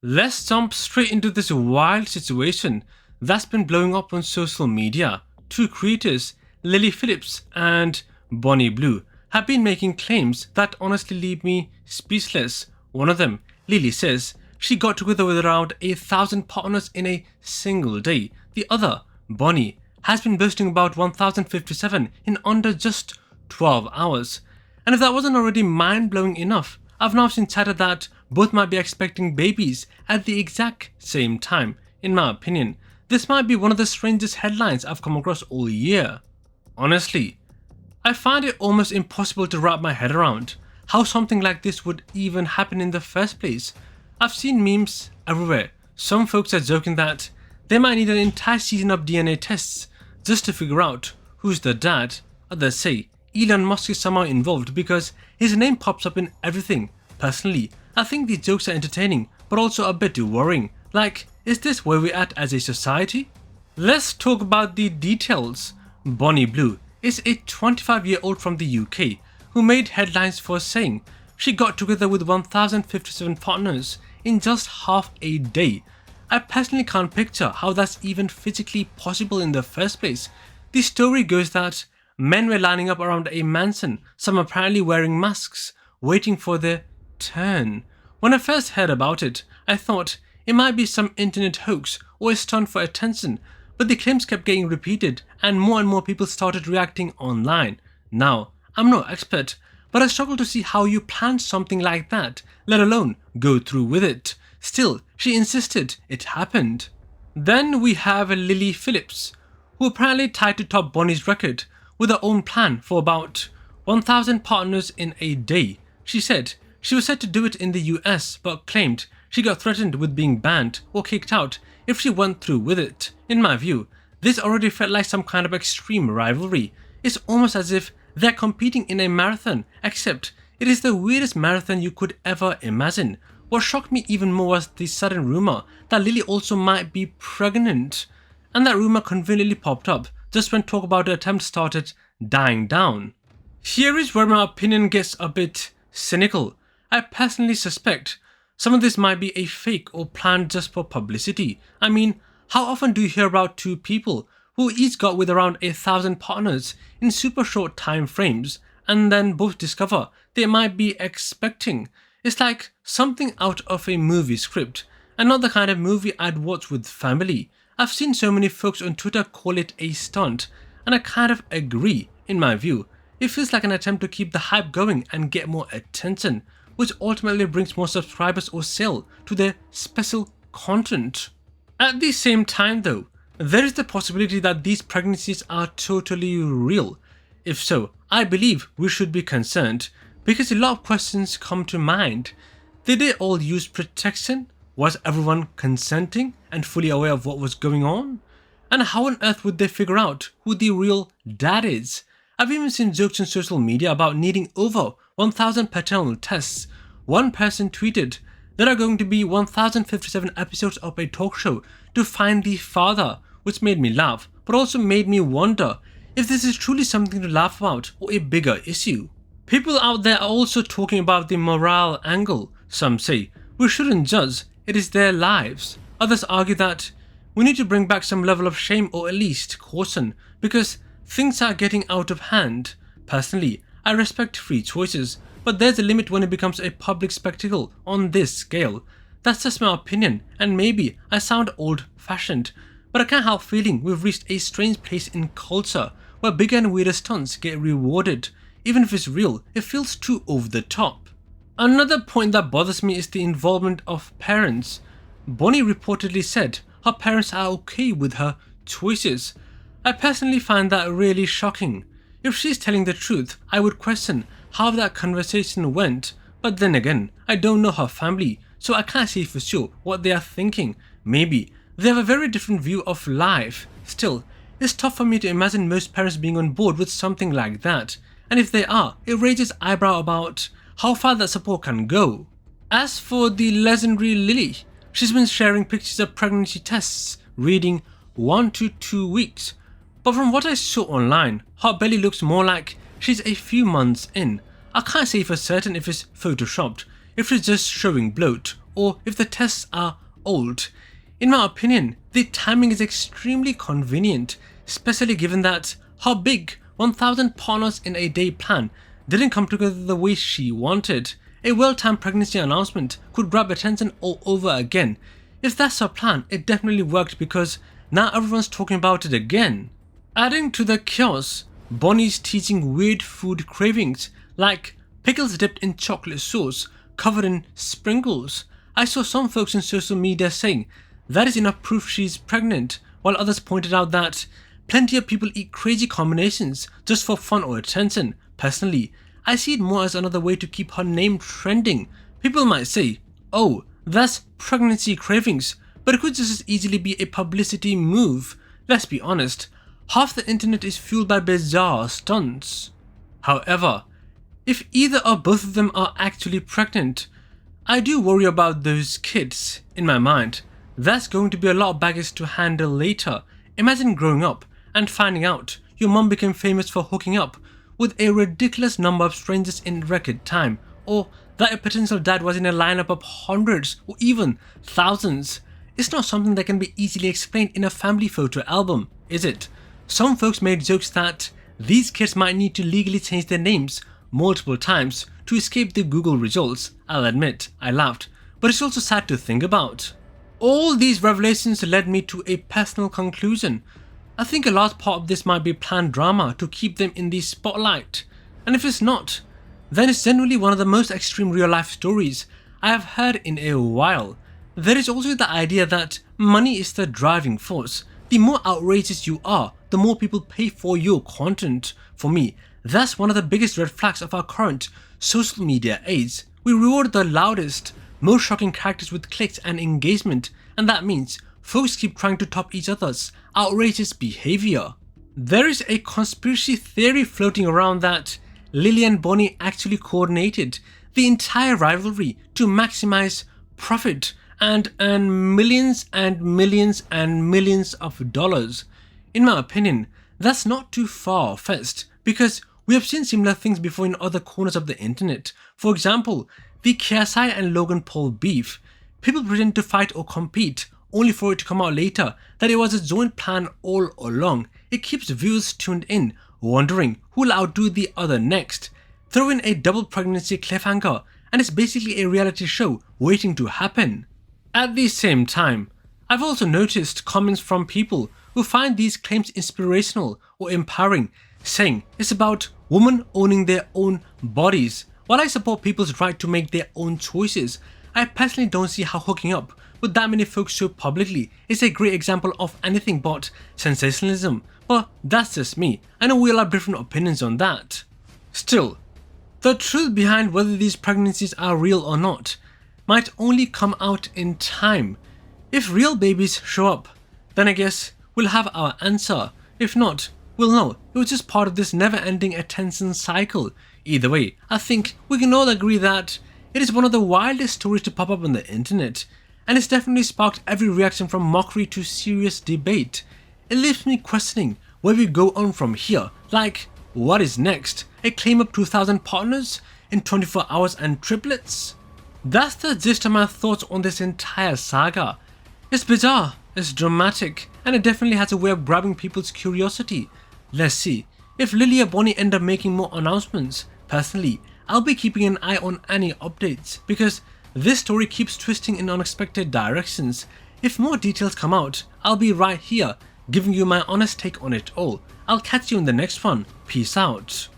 Let's jump straight into this wild situation that's been blowing up on social media. Two creators, Lily Phillips and Bonnie Blue, have been making claims that honestly leave me speechless. One of them, Lily, says she got together with around 1,000 partners in a single day. The other, Bonnie, has been boasting about 1,057 in under just 12 hours. And if that wasn't already mind-blowing enough, I've now seen chatter that both might be expecting babies at the exact same time. In my opinion, this might be one of the strangest headlines I've come across all year. Honestly, I find it almost impossible to wrap my head around how something like this would even happen in the first place. I've seen memes everywhere. Some folks are joking that they might need an entire season of DNA tests just to figure out who's the dad. Others say Elon Musk is somehow involved because his name pops up in everything. Personally, I think these jokes are entertaining but also a bit worrying. Like, is this where we're at as a society? Let's talk about the details. Bonnie Blue is a 25-year-old from the UK who made headlines for saying she got together with 1,057 partners in just half a day. I personally can't picture how that's even physically possible in the first place. The story goes that men were lining up around a mansion, some apparently wearing masks, waiting for their turn. When I first heard about it, I thought it might be some internet hoax or a stunt for attention, but the claims kept getting repeated and more people started reacting online. Now, I'm no expert, but I struggle to see how you plan something like that, let alone go through with it. Still, she insisted it happened. Then we have Lily Phillips, who apparently tried to top Bonnie's record with her own plan for about 1,000 partners in a day. She said she was set to do it in the US, but claimed she got threatened with being banned or kicked out if she went through with it. In my view, this already felt like some kind of extreme rivalry. It's almost as if they're competing in a marathon, except it is the weirdest marathon you could ever imagine. What shocked me even more was the sudden rumor that Lily also might be pregnant, and that rumor conveniently popped up just when talk about the attempt started dying down. Here is where my opinion gets a bit cynical. I personally suspect some of this might be a fake or planned just for publicity. I mean, how often do you hear about two people who each got with around 1,000 partners in super short time frames and then both discover they might be expecting? It's like something out of a movie script and not the kind of movie I'd watch with family. I've seen so many folks on Twitter call it a stunt, and I kind of agree. In my view, it feels like an attempt to keep the hype going and get more attention, which ultimately brings more subscribers or sale to their special content. At the same time though, there is the possibility that these pregnancies are totally real. If so, I believe we should be concerned because a lot of questions come to mind. Did they all use protection? Was everyone consenting and fully aware of what was going on? And how on earth would they figure out who the real dad is? I've even seen jokes on social media about needing over 1,000 paternal tests. One person tweeted, "There are going to be 1,057 episodes of a talk show to find the father," which made me laugh, but also made me wonder if this is truly something to laugh about or a bigger issue. People out there are also talking about the morale angle. Some say we shouldn't judge, it is their lives. Others argue that we need to bring back some level of shame or at least caution because things are getting out of hand. Personally, I respect free choices, but there's a limit when it becomes a public spectacle on this scale. That's just my opinion, and maybe I sound old-fashioned, but I can't help feeling we've reached a strange place in culture where bigger and weirder stunts get rewarded. Even if it's real, it feels too over the top. Another point that bothers me is the involvement of parents. Bonnie reportedly said her parents are okay with her choices. I personally find that really shocking. If she's telling the truth, I would question how that conversation went, but then again, I don't know her family, so I can't say for sure what they are thinking. Maybe they have a very different view of life. Still, it's tough for me to imagine most parents being on board with something like that, and if they are, it raises eyebrow about how far that support can go. As for the legendary Lily, she's been sharing pictures of pregnancy tests reading 1 to 2 weeks, but from what I saw online, her belly looks more like she's a few months in. I can't say for certain if it's photoshopped, if she's just showing bloat, or if the tests are old. In my opinion, the timing is extremely convenient, especially given that her big 1,000 partners in a day plan didn't come together the way she wanted. A well-timed pregnancy announcement could grab attention all over again. If that's her plan, it definitely worked because now everyone's talking about it again. Adding to the chaos, Bonnie's teasing weird food cravings like pickles dipped in chocolate sauce covered in sprinkles. I saw some folks in social media saying that is enough proof she's pregnant, while others pointed out that plenty of people eat crazy combinations just for fun or attention. Personally, I see it more as another way to keep her name trending. People might say, oh, that's pregnancy cravings, but it could just as easily be a publicity move. Let's be honest, half the internet is fueled by bizarre stunts. However, if either or both of them are actually pregnant, I do worry about those kids. In my mind, that's going to be a lot of baggage to handle later. Imagine growing up and finding out your mom became famous for hooking up with a ridiculous number of strangers in record time, or that a potential dad was in a lineup of hundreds or even thousands. It's not something that can be easily explained in a family photo album, is it? Some folks made jokes that these kids might need to legally change their names multiple times to escape the Google results. I'll admit, I laughed, but it's also sad to think about. All these revelations led me to a personal conclusion. I think a large part of this might be planned drama to keep them in the spotlight, and if it's not, then it's generally one of the most extreme real-life stories I have heard in a while. There is also the idea that money is the driving force. The more outrageous you are, the more people pay for your content. For me, that's one of the biggest red flags of our current social media age. We reward the loudest, most shocking characters with clicks and engagement, and that means folks keep trying to top each other's outrageous behavior. There is a conspiracy theory floating around that Lily and Bonnie actually coordinated the entire rivalry to maximize profit and earn millions and millions and millions of dollars. In my opinion, that's not too far-fetched because we have seen similar things before in other corners of the internet. For example, the KSI and Logan Paul beef. People pretend to fight or compete only for it to come out later that it was a joint plan all along. It keeps viewers tuned in, wondering who will outdo the other next. Throw in a double pregnancy cliffhanger and it's basically a reality show waiting to happen. At the same time, I've also noticed comments from people who find these claims inspirational or empowering, saying it's about women owning their own bodies. While I support people's right to make their own choices, I personally don't see how hooking up with that many folks so publicly is a great example of anything but sensationalism. But that's just me. I know we all have different opinions on that. Still, the truth behind whether these pregnancies are real or not might only come out in time. If real babies show up, then I guess we'll have our answer. If not, we'll know it was just part of this never-ending attention cycle. Either way, I think we can all agree that it is one of the wildest stories to pop up on the internet, and it's definitely sparked every reaction from mockery to serious debate. It leaves me questioning where we go on from here. Like, what is next? A claim of 2,000 partners in 24 hours and triplets? That's the gist of my thoughts on this entire saga. It's bizarre, it's dramatic, and it definitely has a way of grabbing people's curiosity. Let's see if Lily or Bonnie end up making more announcements. Personally, I'll be keeping an eye on any updates because this story keeps twisting in unexpected directions. If more details come out, I'll be right here giving you my honest take on it all. I'll catch you in the next one. Peace out.